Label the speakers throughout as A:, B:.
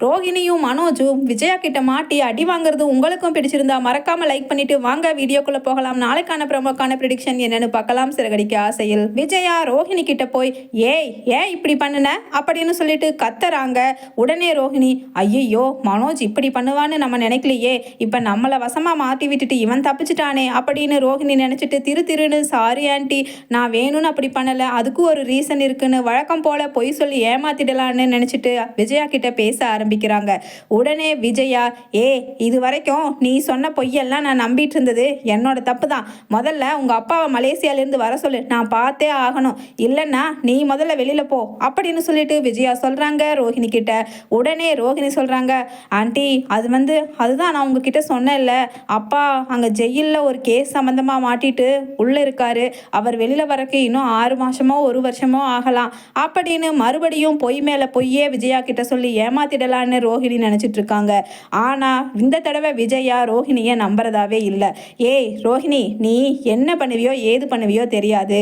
A: ரோஹிணியும் மனோஜும் விஜயா கிட்ட மாட்டி அடி வாங்குறது உங்களுக்கும் பிடிச்சிருந்தா மறக்காம லைக் பண்ணிட்டு வாங்க வீடியோக்குள்ள போகலாம். நாளைக்கான ப்ரோமோக்கான ப்ரிடிக்ஷன் என்னன்னு பார்க்கலாம். சிறகடிக்க ஆசையில் விஜயா ரோஹிணி கிட்ட போய் ஏன் இப்படி பண்ணுன அப்படின்னு சொல்லிட்டு கத்துறாங்க. உடனே ரோஹிணி, ஐயோ மனோஜ் இப்படி பண்ணுவான்னு நம்ம நினைக்கலையே, இப்ப நம்மளை வசமா மாட்டி விட்டுட்டு இவன் தப்பிச்சிட்டானே அப்படின்னு ரோஹிணி நினைச்சிட்டு திருன்னு சாரி ஆண்டி, நான் வேணும்னு அப்படி பண்ணல, அதுக்கு ஒரு ரீசன் இருக்குன்னு வழக்கம் போல பொய் சொல்லி ஏமாத்திடலான்னு நினைச்சிட்டு விஜயா கிட்ட பேச ஆரம்பிக்கிறாங்க. உடனே விஜயா, இது வரைக்கும் நீ சொன்ன பொய்யெல்லாம் நான் நம்பிட்டு இருந்தது என்னோட தப்பு தான். முதல்ல உங்க அப்பாவை மலேசியாலேருந்து வர சொல்லு, நான் பார்த்தே ஆகணும், இல்லைன்னா நீ முதல்ல வெளியில போ அப்படின்னு சொல்லிட்டு விஜயா சொல்றாங்க ரோஹிணி கிட்ட. உடனே ரோஹிணி சொல்றாங்க, ஆண்டி அதுதான் நான் உங்ககிட்ட சொன்னேன்ல, அப்பா அங்க ஜெயிலில் ஒரு கேஸ் சம்பந்தமா மாட்டிட்டு உள்ள இருக்காரு, அவர் வெளியில வரக்கு இன்னும் 6 மாசமோ 1 வருஷமோ ஆகலாம் அப்படின்னு மறுபடியும் பொய் மேல பொய்யே விஜயா கிட்ட சொல்லி ஏமாத்திடலான்னு ரோஹிணி நினைச்சிட்டு இருக்காங்க. ஆனா இந்த தடவை விஜயா ரோஹிணியை நம்புறதாவே இல்லை. ரோஹிணி, நீ என்ன பண்ணுவியோ ஏது பண்ணுவியோ தெரியாது,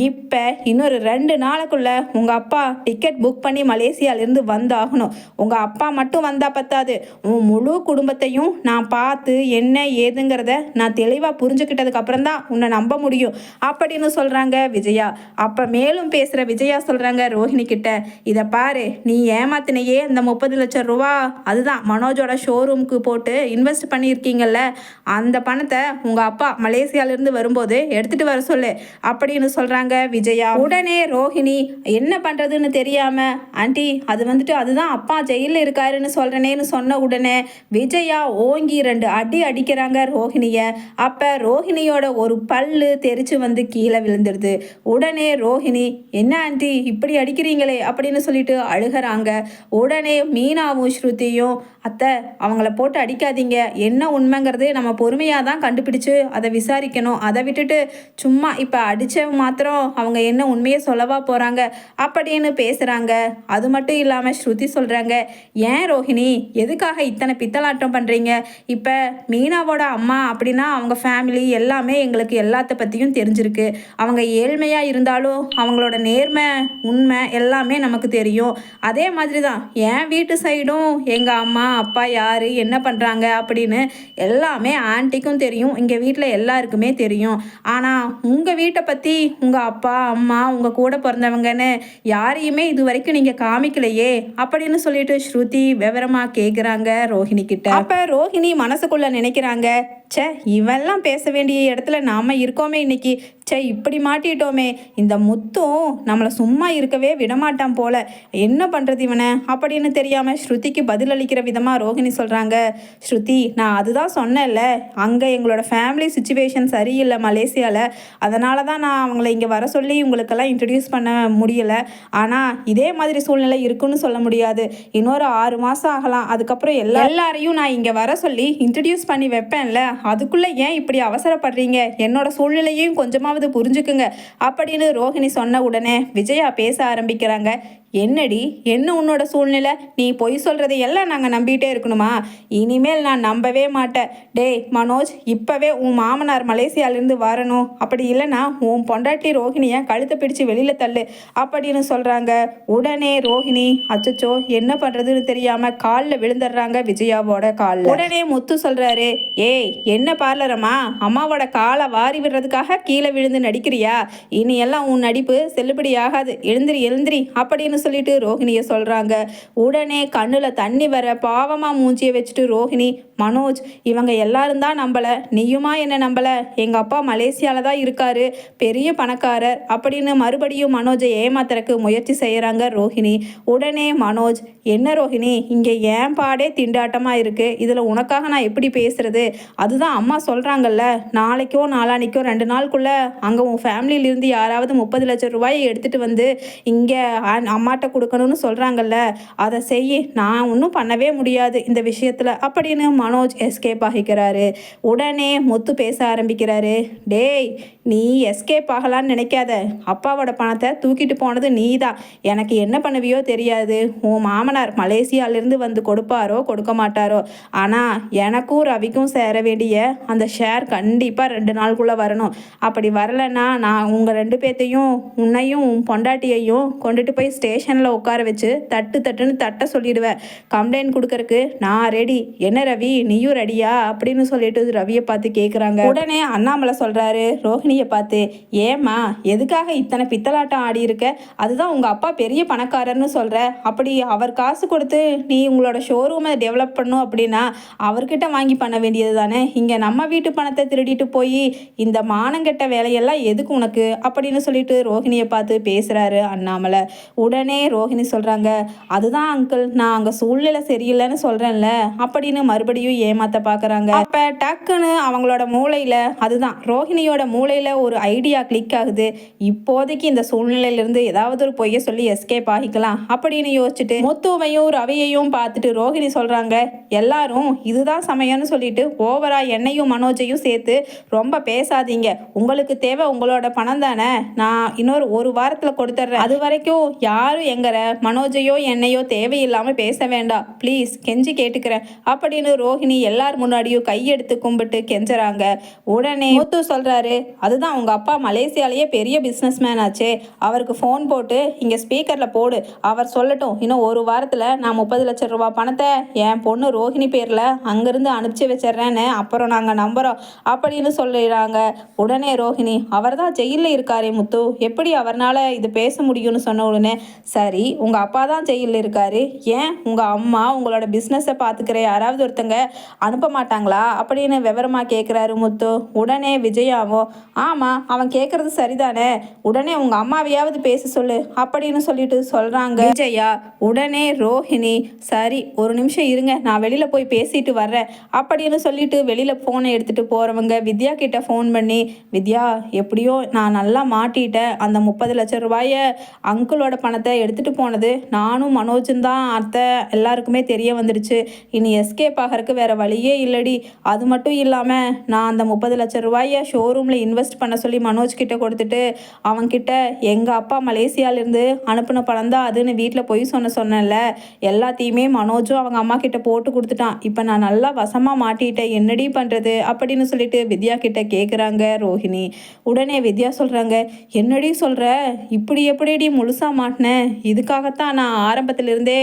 A: இப்ப இன்னொரு 2 நாளுக்குள்ள உங்க அப்பா டிக்கெட் புக் பண்ணி மலேசியாலிருந்து வந்தாகணும். உங்க அப்பா மட்டும் வந்தா பத்தாது, உன் முழு குடும்பத்தையும் நான் பார்த்து என்ன ஏதுங்கிறத நான் தெளிவா புரிஞ்சுக்கிட்டதுக்கு அப்புறம் தான் உன்னை நம்ப முடியும் அப்படின்னு சொல்றாங்க விஜயா. அப்ப மேலும் பேசுற விஜயா சொல்றாங்க ரோஹிணி கிட்ட, இதை பாரு, நீ ஏமாத்தினையே அந்த 30 லட்சம் ரூபா, அதுதான் மனோஜோட ஷோரூமுக்கு போட்டு இன்வெஸ்ட் பண்ணியிருக்கீங்கல்ல, அந்த பணத்தை உங்க அப்பா மலேசியாலிருந்து வரும்போது எடுத்துட்டு வர சொல்லு அப்படின்னு சொல்றாங்க விஜயா. உடனே ரோஹிணி என்ன பண்றதுன்னு தெரியாம, ஆண்டி அதுதான் அப்பா ஜெயிலில் இருக்காருன்னு சொல்றேனேன்னு சொன்ன உடனே விஜயா ஓங்கி 2 அடி அடிக்கிறாங்க ரோஹிணிய. அப்ப ரோஹிணியோட ஒரு பல்லு தெரிச்சு வந்து கீழே விழுந்துருது. உடனே ரோஹிணி, என்ன ஆண்டி இப்படி அடிக்கிறீங்களே அப்படின்னு சொல்லிட்டு அழுகிறாங்க. உடனே மீனாவும் ஸ்ருதியும், அத்தை அவங்கள போட்டு அடிக்காதீங்க, என்ன உண்மைங்கிறது நம்ம பொறுமையாக தான் கண்டுபிடிச்சு அதை விசாரிக்கணும், அதை விட்டுட்டு சும்மா இப்போ அடித்தவங்க மாத்திரம் அவங்க என்ன உண்மையை சொல்லவா போகிறாங்க அப்படின்னு பேசுகிறாங்க. அது மட்டும் இல்லாமல் ஸ்ருதி சொல்கிறாங்க, ஏன் ரோஹிணி எதுக்காக இத்தனை பித்தலாட்டம் பண்ணுறீங்க, இப்போ மீனாவோட அம்மா அப்படின்னா அவங்க ஃபேமிலி எல்லாமே எங்களுக்கு எல்லாத்த பற்றியும் தெரிஞ்சிருக்கு, அவங்க ஏழ்மையாக இருந்தாலும் அவங்களோட நேர்மை உண்மை எல்லாமே நமக்கு தெரியும். அதே மாதிரி தான் என் வீட்டு சைடும் எங்கள் அம்மா அப்பா யார் என்ன பண்ணுறாங்க அப்படின்னு எல்லாமே ஆன்ட்டிக்கும் தெரியும், இங்கே வீட்டில் எல்லாருக்குமே தெரியும். ஆனால் உங்கள் வீட்டை பற்றி உங்கள் அப்பா அம்மா உங்கள் கூட பிறந்தவங்கன்னு யாரையுமே இது வரைக்கும் நீங்கள் காமிக்கலையே அப்படின்னு சொல்லிட்டு ஸ்ருதி விவரமாக கேட்குறாங்க ரோஹிணி கிட்ட. அப்போ ரோஹிணி மனசுக்குள்ளே நினைக்கிறாங்க, இவெல்லாம் பேச வேண்டிய இடத்துல நாம இருக்கோமே இன்னைக்கு, இப்படி மாட்டிட்டோமே, இந்த முத்தும் நம்மளை சும்மா இருக்கவே விடமாட்டான் போல, என்ன பண்ணுறது இவனை அப்படின்னு தெரியாமல் ஸ்ருதிக்கு பதில் அளிக்கிற விதமாக ரோஹிணி சொல்கிறாங்க, ஸ்ருதி நான் அதுதான் சொன்னேன்ல, அங்கே எங்களோட ஃபேமிலி சுச்சுவேஷன் சரியில்லை மலேசியாவில், அதனால தான் நான் அவங்கள இங்கே வர சொல்லி உங்களுக்கெல்லாம் இன்ட்ரடியூஸ் பண்ண முடியலை. ஆனால் இதே மாதிரி சூழ்நிலை இருக்குன்னு சொல்ல முடியாது, இன்னொரு 6 மாதம் ஆகலாம், அதுக்கப்புறம் எல்லாரையும் நான் இங்கே வர சொல்லி இன்ட்ரடியூஸ் பண்ணி வைப்பேன்ல, அதுக்குள்ளே ஏன் இப்படி அவசரப்படுறீங்க, என்னோட சூழ்நிலையும் கொஞ்சமாவது புரிஞ்சுக்குங்க அப்படின்னு ரோஹிணி சொன்ன உடனே விஜயா பேச ஆரம்பிக்கிறாங்க. என்னடி என்ன உன்னோட சூழ்நிலை, நீ பொய் சொல்கிறதை எல்லாம் நாங்கள் நம்பிட்டே இருக்கணுமா, இனிமேல் நான் நம்பவே மாட்டேன். மனோஜ், இப்போவே உன் மாமனார் மலேசியாவிலேருந்து வரணும், அப்படி இல்லைன்னா உன் பொண்டாட்டி ரோஹிணியை கழுத்தை பிடிச்சி வெளியில் தள்ளு அப்படின்னு சொல்கிறாங்க. உடனே ரோஹிணி அச்சச்சோ என்ன பண்ணுறதுன்னு தெரியாமல் காலில் விழுந்துடுறாங்க விஜயாவோட காலில். உடனே முத்து சொல்கிறாரு, என்ன பார்லரம்மா, அம்மாவோட காலை வாரி விடுறதுக்காக கீழே விழுந்து நடிக்கிறியா, இனி எல்லாம் உன் நடிப்பு செல்லுபடி ஆகாது, எழுந்திரி அப்படின்னு சொல்லிட்டு ரோஹிணியை சொல்றாங்க. உடனே கண்ணுல தண்ணி வர பாவமா மூஞ்சியை வச்சுட்டு ரோஹிணி, மனோஜ் இவங்க எல்லாரும் தான் நம்பல, நீயுமா என்ன நம்பல, எங்க அப்பா மலேசியால தான் இருக்காரு, பெரிய பணக்காரர் அப்படின்னு மறுபடியும் மனோஜை ஏமாத்துறக்கு முயற்சி செய்யறாங்க ரோஹிணி. உடனே மனோஜ், என்ன ரோஹிணி இங்க ஏன் பாடே திண்டாட்டமா இருக்கு, இதுல உனக்காக நான் எப்படி பேசுறது, அதுதான் அம்மா சொல்றாங்கல்ல, நாளைக்கோ நாளானிக்கோ 2 நாளுக்குள்ள அங்க உன் ஃபேமிலியிலிருந்து யாராவது 30 லட்சம் ரூபாயை எடுத்துட்டு வந்து இங்க அம்மாட்ட கொடுக்கணும்னு சொல்கிறாங்கல்ல, அதை செய்ய, நான் ஒன்றும் பண்ணவே முடியாது இந்த விஷயத்தில் அப்படின்னு மனோஜ் எஸ்கேப் ஆகிக்கிறாரு. உடனே முத்து பேச ஆரம்பிக்கிறாரு, நீ எஸ்கேப் ஆகலான்னு நினைக்காத, அப்பாவோட பணத்தை தூக்கிட்டு போனது நீ தான், எனக்கு என்ன பண்ணுவியோ தெரியாது, உன் மாமனார் மலேசியாவிலேருந்து வந்து கொடுப்பாரோ கொடுக்க மாட்டாரோ, ஆனால் எனக்கும் ரவிக்கும் சேர வேண்டிய வேண்டிய அந்த ஷேர் கண்டிப்பாக 2 நாளுக்குள்ளே வரணும். அப்படி வரலைன்னா நான் உங்கள் 2 பேர்த்தையும், உன்னையும் உன் பொண்டாட்டியையும் கொண்டுட்டு போய் ஸ்டேஷனில் உட்கார வச்சு தட்டுன்னு தட்ட சொல்லிடுவேன். கம்ப்ளைண்ட் கொடுக்கறக்கு நான் ரெடி. என்ன ரவி, நீயும் ரெடியா அப்படின்னு சொல்லிட்டு ரவியை பார்த்து கேட்குறாங்க. உடனே அண்ணாமலை சொல்கிறாரு ரோஹிணியை பார்த்து, ஏம்மா எதுக்காக இத்தனை பித்தலாட்டம் ஆடி இருக்க? அதுதான் உங்கள் அப்பா பெரிய பணக்காரர்னு சொல்கிற. அப்படி அவர் காசு கொடுத்து நீ உங்களோட ஷோரூமை டெவலப் பண்ணும் அப்படின்னா அவர்கிட்ட வாங்கி பண்ண வேண்டியது தானே. இங்கே நம்ம வீட்டு பணத்தை திருடிட்டு போய் இந்த மானங்கெட்ட வேலையெல்லாம் எதுக்கு உனக்கு அப்படின்னு சொல்லிட்டு ரோஹிணியை பார்த்து பேசுகிறாரு அண்ணாமலை. உடனே ரோஹிணி சொல்கிறாங்க, அதுதான் அங்கிள், நான் அங்கே சூழ்நிலை சரியில்லைன்னு சொல்கிறேன்ல அப்படின்னு மறுபடியும் ஏமாத்த பார்க்குறாங்க. அப்போ டக்குன்னு அவங்களோட மூளையில், அதுதான் ரோஹிணியோட மூளையில் ஒரு ஐடியா கிளிக் ஆகுது. இப்போதைக்கு இந்த சூழ்நிலையிலிருந்து ஏதாவது ஒரு பொய்யை சொல்லி எஸ்கேப் ஆகிக்கலாம் அப்படின்னு யோசிச்சுட்டு முத்துவையும் ரவியையும் பார்த்துட்டு ரோஹிணி சொல்கிறாங்க, எல்லாரும் இதுதான் சமயம்னு சொல்லிட்டு ஓவரா என்னையும் மனோஜையும் சேர்த்து ரொம்ப பேசாதீங்க. உங்களுக்கு தேவை உங்களோட பணம் தானே, நான் இன்னொரு 1 வாரத்தில் கொடுத்துட்றேன். அது வரைக்கும் யாரும் எங்கற மனோஜையோ என்னையோ தேவையில்லாமல் பேச வேண்டாம் ப்ளீஸ், கெஞ்சி கேட்டுக்கிறேன் அப்படின்னு ரோஹிணி எல்லார் முன்னாடியும் கையெடுத்து கும்பிட்டு கெஞ்சறாங்க. உடனே முத்து சொல்கிறாரு, அதுதான் உங்கள் அப்பா மலேசியாலேயே பெரிய பிஸ்னஸ் மேன் ஆச்சே, அவருக்கு ஃபோன் போட்டு இங்கே ஸ்பீக்கரில் போடு, அவர் சொல்லட்டும் இன்னும் 1 வாரத்தில் நான் 30 லட்சம் ரூபா பணத்தை என் பொண்ணு ரோஹிணி பேரில் அங்கேருந்து அனுப்பிச்சி வச்சிட்றேன்னு, அப்புறம் நாங்கள் நம்புகிறோம் அப்படின்னு சொல்லிடுறாங்க. உடனே ரோஹிணி, அவர் தான் ஜெயிலில் இருக்காரே முத்து, எப்படி அவர்னால் இது பேச முடியும்னு சொன்ன உடனே, சரி உங்கள் அப்பா தான் ஜெயிலில் இருக்காரு, ஏன் உங்கள் அம்மா உங்களோட பிஸ்னஸை பார்த்துக்கிற யாராவது ஒருத்தங்க அனுப்ப மாட்டாங்களா அப்படின்னு விவரமாக கேட்குறாரு முத்து. உடனே விஜயாவும், ஆமாம் அவன் கேட்குறது சரிதானே, உடனே உங்கள் அம்மாவையாவது பேச சொல்லு அப்படின்னு சொல்லிட்டு சொல்கிறாங்க விஜயா. உடனே ரோஹிணி, சரி 1 நிமிஷம் இருங்க, நான் வெளியில் போய் பேசிட்டு வர்றேன் அப்படின்னு சொல்லிட்டு வெளியில் ஃபோனை எடுத்துகிட்டு போகிறவங்க வித்யா கிட்ட ஃபோன் பண்ணி, வித்யா எப்படியோ நான் நல்லா மாட்டிட்டேன், அந்த 30 லட்சம் ரூபாயை அங்கிளோட பணத்தை எடுத்துகிட்டு போனது நானும் மனோஜும் தான், அத்தை எல்லாருக்குமே தெரிய வந்துடுச்சு, இனி எஸ்கேப் ஆகிறதுக்கு வேறு வழியே இல்லடி. அது மட்டும் இல்லாமல் நான் அந்த 30 லட்சம் ரூபாயை ஷோரூமில் இன்வெஸ்ட் பண்ண சொல்லி மனோஜ் கிட்ட கொடுத்துட்டு அவன்கிட்ட எங்கள் அப்பா மலேசியாவிலேருந்து அனுப்பின பணம் தான் அதுன்னு வீட்டில் போய் சொன்னேன்ல, எல்லாத்தையுமே மனோஜும் அவங்க அம்மா கிட்ட போட்டு கொடுத்துட்டான். இப்போ நான் நல்லா வசமாக மாட்டிட்டேன், என்னடி பண்ணுறது அப்படின்னு சொல்லிட்டு வித்யா கிட்ட கேட்குறாங்க ரோஹிணி. உடனே வித்யா சொல்கிறாங்க, என்னடி சொல்கிற, இப்படி எப்படிடி முழுசாக மாட்டினேன், இதுக்காகத்தான் நான் ஆரம்பத்திலிருந்தே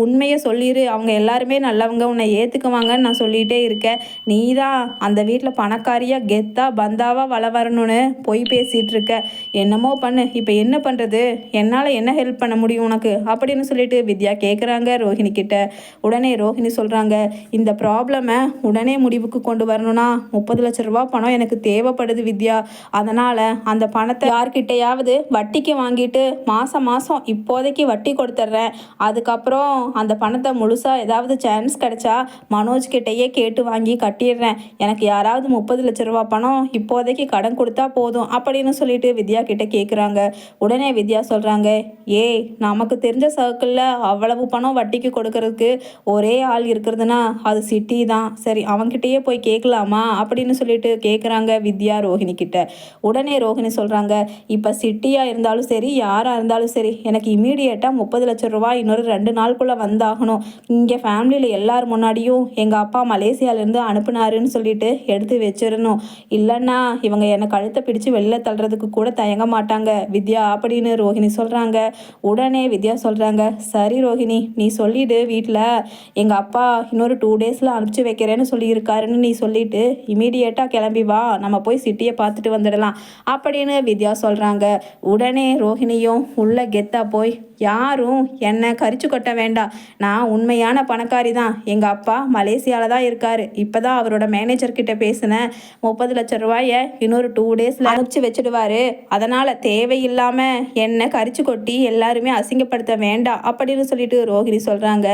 A: உண்மையை சொல்லிடு, அவங்க எல்லாருமே நல்லவங்க, உன்னை ஏற்றுக்குவாங்கன்னு நான் சொல்லிகிட்டே இருக்கேன், நீ தான் அந்த வீட்டில் பணக்காரியாக கெத்தா பந்தாவாக வள வரணும்னு பொய் பேசிகிட்டு இருக்க, என்னமோ பண்ணு, இப்போ என்ன பண்ணுறது, என்னால் என்ன ஹெல்ப் பண்ண முடியும் உனக்கு அப்படின்னு சொல்லிட்டு வித்யா கேட்குறாங்க ரோஹிணி கிட்ட. உடனே ரோஹிணி சொல்கிறாங்க, இந்த ப்ராப்ளமை உடனே முடிவுக்கு கொண்டு வரணும்னா 30 லட்சம் ரூபா பணம் எனக்கு தேவைப்படுது வித்யா, அதனால் அந்த பணத்தை யார்கிட்டையாவது வட்டிக்கு வாங்கிட்டு மாதம் இப்போதைக்கு வட்டி கொடுத்துட்றேன், அதுக்கப்புறம் அந்த பணத்தை முழுசாக ஏதாவது சான்ஸ் கிடைச்சா மனோஜ் கிட்டையே கேட்டு வாங்கி கட்டிடுறேன், எனக்கு யாராவது 30 லட்சம் ரூபா பணம் இப்போதைக்கு கடன் கொடுத்தா போதும் அப்படின்னு சொல்லிட்டு வித்யா கிட்ட கேட்குறாங்க. உடனே வித்யா சொல்கிறாங்க, ஏய் நமக்கு தெரிஞ்ச சர்க்கிளில் அவ்வளவு பணம் வட்டிக்கு கொடுக்கறதுக்கு ஒரே ஆள் இருக்கிறதுனா அது சிட்டி தான், சரி அவன்கிட்டயே போய் கேட்கலாமா அப்படின்னு சொல்லிட்டு கேட்குறாங்க வித்யா ரோஹிணி கிட்ட. உடனே ரோஹிணி சொல்கிறாங்க, இப்போ சிட்டியாக இருந்தாலும் சரி யாராக இருந்தாலும் சரி எனக்கு இமீடியட்டாக 30 லட்சம் ரூபாய் இன்னொரு 2 நாளுக்குள்ளே வந்தாகணும், இங்கே ஃபேமிலியில் எல்லார் முன்னாடியும் எங்கள் அப்பா மலேசியாவிலேருந்து அனுப்புனாருன்னு சொல்லிட்டு எடுத்து வச்சிடணும், இல்லைன்னா இவங்க என்னை கழுத்தை பிடிச்சு வெளியில் தள்ளுறதுக்கு கூட தயங்க மாட்டாங்க வித்யா அப்படின்னு ரோஹிணி சொல்கிறாங்க. உடனே வித்யா சொல்கிறாங்க, சரி ரோஹிணி நீ சொல்லிவிடு, வீட்டில் எங்கள் அப்பா இன்னொரு 2 டேஸில் அனுப்பிச்சி வைக்கிறேன்னு சொல்லியிருக்காருன்னு நீ சொல்லிவிட்டு இமீடியட்டாக கிளம்பி வா, நம்ம போய் சிட்டியை பார்த்துட்டு வந்துடலாம் அப்படின்னு வித்யா சொல்கிறாங்க. உடனே ரோஹிணியும் உள்ள கெத்தா போய், யாரும் என்னை கரிச்சு கொட்ட வேண்டாம், நான் உண்மையான பணக்காரி தான், எங்கள் அப்பா மலேசியாவில் தான் இருக்கார், இப்போ தான் அவரோட மேனேஜர்கிட்ட பேசினேன், 30 லட்சம் ரூபாயை இன்னொரு 2 டேஸில் அனுப்பிச்சி வச்சுடுவார், அதனால் தேவையில்லாமல் என்னை கரிச்சு கொட்டி எல்லாருமே அசிங்கப்படுத்த வேண்டாம் அப்படின்னு சொல்லிட்டு ரோஹிணி சொல்கிறாங்க.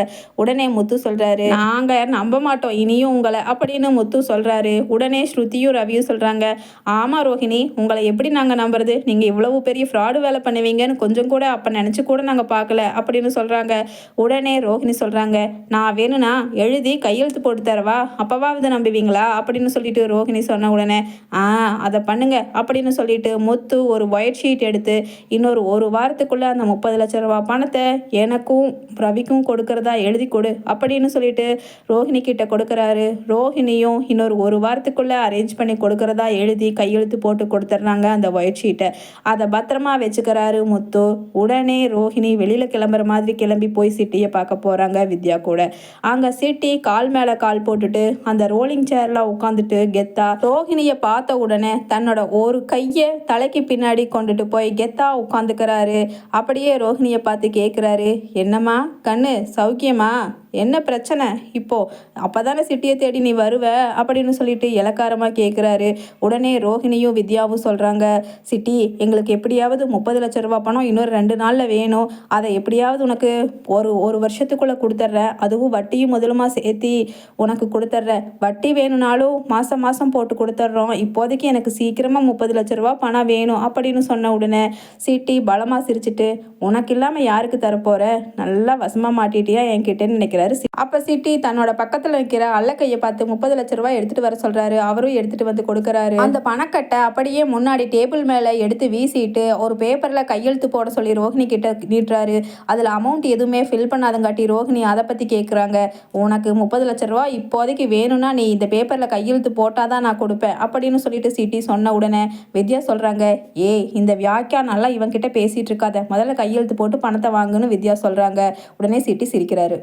A: உடனே முத்து சொல்கிறாரு, நாங்கள் நம்ப மாட்டோம் இனியும் உங்களை அப்படின்னு முத்து சொல்கிறாரு. உடனே ஸ்ருதியும் ரவியும் சொல்கிறாங்க, ஆமாம் ரோஹிணி உங்களை எப்படி நாங்கள் நம்புறது, நீங்கள் இவ்வளவு பெரிய ஃப்ராடு வேலை பண்ணுவீங்கன்னு கொஞ்சம் கூட அப்போ நினச்சி கூட நாங்கள் பார்க்கல அப்படின்னு சொல்கிறாங்க. உடனே ரோஹிணி சொல்கிறாங்க, நான் வேணும்னா எழுதி கையெழுத்து போட்டு தரவா, அப்பவாவது நம்புவீங்களா அப்படின்னு சொல்லிட்டு ரோஹிணி சொன்ன உடனே, அதை பண்ணுங்க அப்படின்னு சொல்லிட்டு முத்து ஒரு ஒயிட் ஷீட் எடுத்து இன்னொரு ஒரு வாரத்துக்குள்ளே அந்த 30,00,000 ரூபா பணத்தை எனக்கும் ரவிக்கும் கொடுக்கறதா எழுதி கொடு அப்படின்னு சொல்லிட்டு ரோஹிணி கிட்ட கொடுக்குறாரு. ரோஹிணியும் இன்னொரு ஒரு வாரத்துக்குள்ளே அரேஞ்ச் பண்ணி கொடுக்கறதா எழுதி கையெழுத்து போட்டு கொடுத்துட்றாங்க அந்த ஒயிட் ஷீட்டை. அதை பத்திரமா வச்சுக்கிறாரு முத்து. உடனே ரோஹிணி வெளியில் கிளம்புற மாதிரி கிளம்பி போய் சிட்டியை பார்க்க போகிறாங்க வித்யா கூட. அங்கே சிட்டி கால் மேலே கால் போட்டுட்டு அந்த ரோலிங் சேரில் உட்காந்துட்டு கெத்தா ரோஹிணியை பார்த்த உடனே தன்னோட ஒரு கையை தலைக்கு பின்னாடி கொண்டுட்டு போய் கெத்தா உட்காந்துக்கிறாரு. அப்படியே ரோஹிணியை பார்த்து கேட்குறாரு, என்னம்மா கண்ணு சௌக்கியமா, என்ன பிரச்சனை இப்போ, அப்போதானே சிட்டியை தேடி நீ வருவ அப்படின்னு சொல்லிட்டு இலக்காரமாக கேட்குறாரு. உடனே ரோஹிணியும் வித்யாவும் சொல்கிறாங்க, சிட்டி எங்களுக்கு எப்படியாவது 30,00,000 ரூபா பணம் இன்னொரு 2 நாளில் வேணும், அதை எப்படியாவது உனக்கு ஒரு வருஷத்துக்குள்ளே கொடுத்துட்றேன், அதுவும் வட்டியும் முதலுமா சேர்த்தி உனக்கு கொடுத்துட்றேன், வட்டி வேணும்னாலும் மாதம் மாதம் போட்டு கொடுத்துட்றோம், இப்போதைக்கு எனக்கு சீக்கிரமாக 30,00,000 ரூபா பணம் வேணும் அப்படின்னு சொன்ன உடனே சிட்டி பலமாக சிரிச்சிட்டு, உனக்கு இல்லாமல் யாருக்கு தரப்போகிற, நல்லா வசமாக மாட்டிட்டியா என்கிட்டன்னு நினைக்கிறேன். அப்ப சிட்டி தன்னோட பக்கத்துல இருக்கிற அல்லக்கையை பார்த்து 30,00,000 ரூபாய் எடுத்துட்டு வர சொல்றாரு. அவரும் எடுத்துட்டு வந்து கொடுக்கறாரு. அந்த பணக்கட்டை அப்படியே முன்னாடி டேபிள் மேல எடுத்து வீசிட்டு ஒரு பேப்பர்ல கையெழுத்து போட சொல்லி ரோஹிணி கிட்ட நீட்டுறாரு. அதுல அமௌண்ட் எதுவுமே ஃபில் பண்ணாதங்காட்டி ரோஹிணி அதை பத்தி கேட்குறாங்க. உனக்கு 30,00,000 ரூபாய் இப்போதைக்கு வேணும்னா நீ இந்த பேப்பர்ல கையெழுத்து போட்டாதான் நான் கொடுப்பேன் அப்படின்னு சொல்லிட்டு சிட்டி சொன்ன உடனே வித்யா சொல்றாங்க, இந்த வியாக்கியா நல்லா இவன் கிட்ட பேசிட்டு இருக்காத, முதல்ல கையெழுத்து போட்டு பணத்தை வாங்குன்னு வித்யா சொல்றாங்க. உடனே சிட்டி சிரிக்கிறாரு.